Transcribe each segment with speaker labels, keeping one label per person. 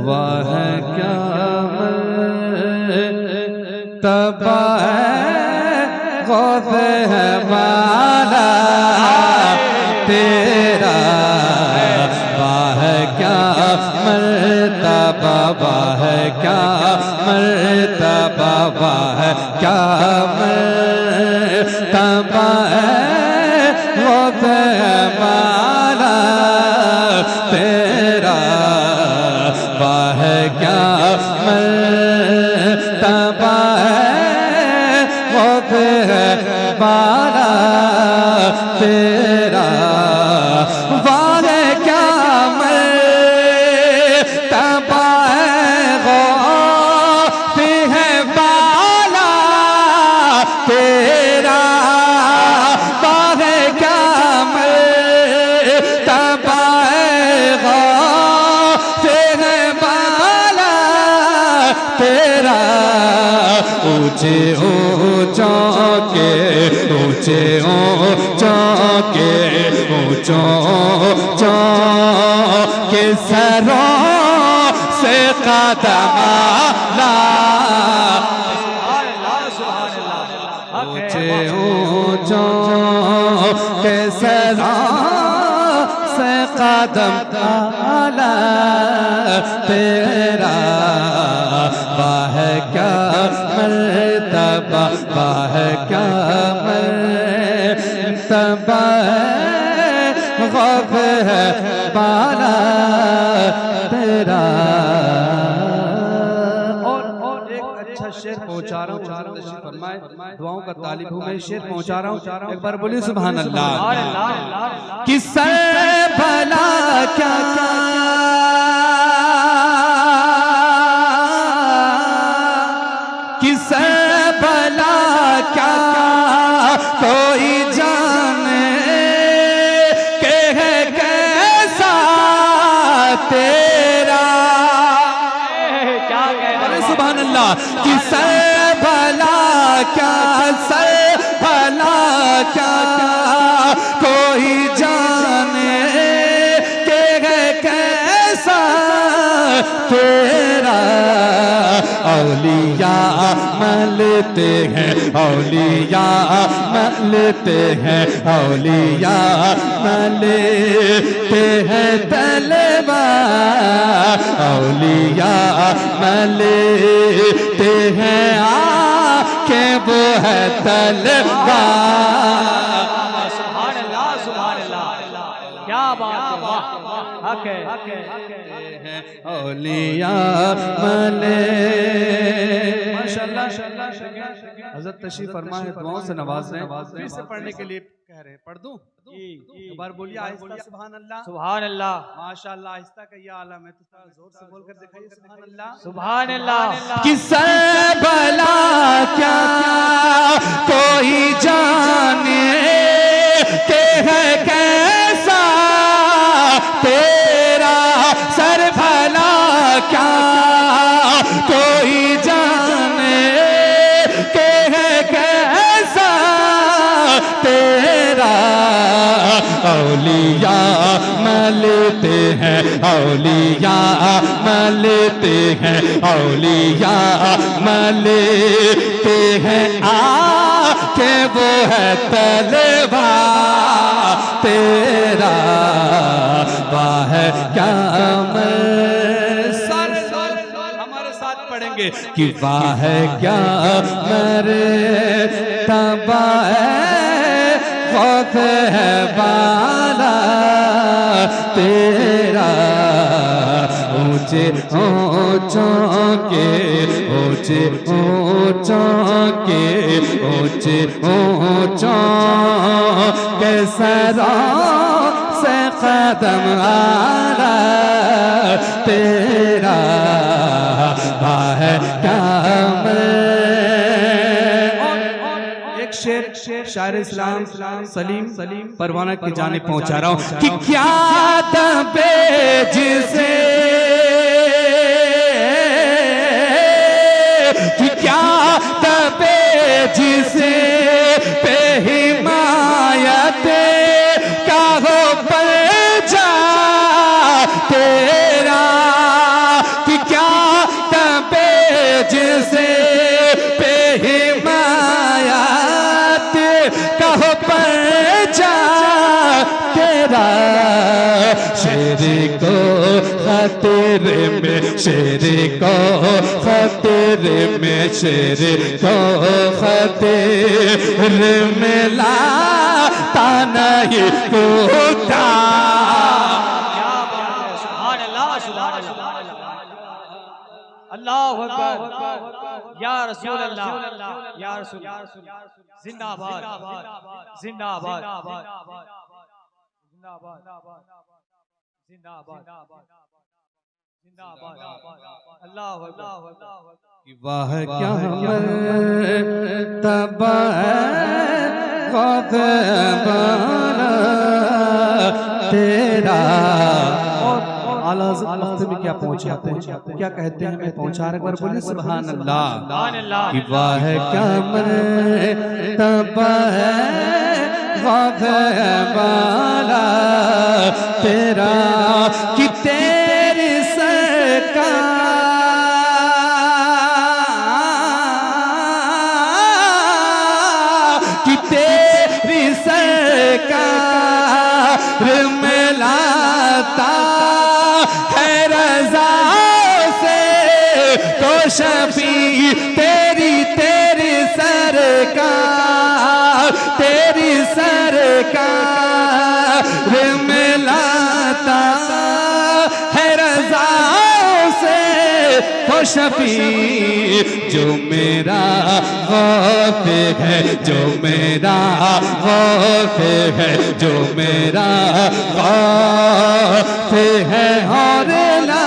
Speaker 1: वाह क्या तबा गौस है माला तेरा, वाह क्या मर्तबा, वाह क्या मर्तबा, वाह क्या मर्तबा गौस है माला तेरा, वाह क्या मर्तबा गौस है माला तेरा, वाह क्या मर्तबा गौस है माला तेरा, वाह क्या मर्तबा गौस है माला तेरा, ऊंचे ऊंचों के ऊंचे ऊंचों के ऊंचों के सरों से कदम आला, ऊंचे ऊंचों के सरों से कदम आला तेरा, वाह क्या मर्तबा, वाह क्या मर्तबा गौस है बाला तेरा। और एक अच्छा शेर पहुंचा रहा हूँ, फरमाए दुआओं का तालिब हूँ मैं, शेर पहुंचा रहा हूँ, एक बार बोलिए सुभान अल्लाह। किससे भला क्या किसे भला क्या कोई जाने के है कैसा तेरा, क्या कह सुभान अल्लाह। किसे भला क्या से भला क्या कोई जाने के है कैसा तेरा, औलिया मलते हैं, औलिया मलते हैं, औलिया मलते हैं तलवा, औलिया मलते हैं आके वो है तलवा।
Speaker 2: सुभान अल्लाह, सुभान अल्लाह, क्या बात है, हक है,
Speaker 1: औलिया मले माशाअल्लाह। हज़रत तशरीफ फरमा है, दुआओं से नवाज रहे हैं, फिर से पढ़ने के लिए कह रहे हैं, पढ़ दूं एक बार बोलिए आहिस्ता, सुभान अल्लाह,
Speaker 2: सुभान अल्लाह,
Speaker 1: माशाअल्लाह। आहिस्ता का ये आलम है, तो जोर से बोलकर दिखाइए सुभान अल्लाह,
Speaker 2: सुभान अल्लाह।
Speaker 1: किससे भला क्या कोई जाने के है कैसा तेरा, सर भला क्या कोई जाने के है कैसा तेरा, औलिया मलते हैं, औलिया मलते हैं, औलिया मलते हैं आके वो है तलवा तेरा, वाह क्या हमारे साथ पढ़ेंगे कि वाह क्या मर्तबा गौस है बाला तेरा, ऊंचे ऊंचों के ऊंचे ऊंचों के ऊंचे ऊंचों के सरों से कदम आला तेरा, वाह क्या शेर शायर इस्लाम सलीम परवाना की जानिब पहुंचा रहा हूं कि क्या दबे जिसे, कि क्या दबे जिसे पे हिमायत का हो पर जा तेरा, कि
Speaker 3: शेर को खतरे में, शेर को खतरे में, शेर को खतरे में लाता नहीं कोता।
Speaker 2: अल्लाहु अकबर, या रसूल अल्लाह, या रसूल, जिंदाबाद जिंदाबाद जिंदाबाद जिंदाबाद जिंदाबाद, अल्लाहु अकबर।
Speaker 3: वाह क्या मर्तबा ग़ज़बाना तेरा।
Speaker 1: आला हज़रत में क्या पहुंचाते हैं, क्या कहते हैं, मैं पहुंचा रहा, एक बार बोलिए सुभान अल्लाह।
Speaker 3: कि वाह क्या मर्तबा ग़ज़बाना तेरा, कि तेरी सरकार, कि तेरी सरकार में लाता है रज़ा से तो शफी तेरी, तेरी सरकार, तेरी सरकार में लाता है रज़ा से तो शफी। जो मेरा खौफ है, जो मेरा खौफ है, जो मेरा खौफ है और ला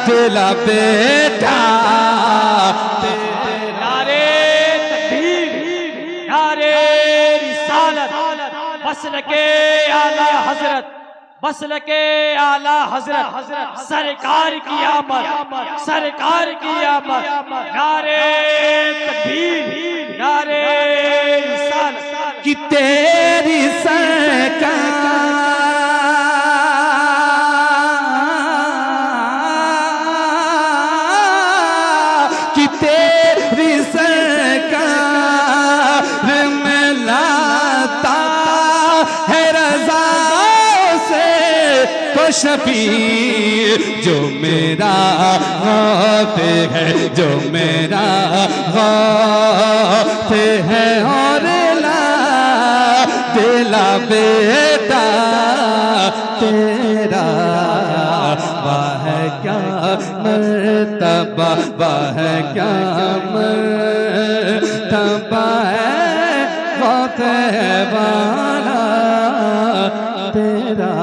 Speaker 3: दिला बेटा।
Speaker 2: नारे तकबीर, नारे रिसालत, मसल के आला हजरत, मसल के आला हजरत, सरकार की आमद, सरकार की आमद। नारे तकबीर, नारे रिसालत,
Speaker 3: कि तेरी सरकार, कि तेरी सरकार में लाता है रज़ा से तो शफी। जो मेरा खौफ है, जो मेरा खौफ है और ला दिला बेटा तेरा। वाह क्या मर्तबा, वाह क्या मर्तबा है ग़ज़बाना तेरा।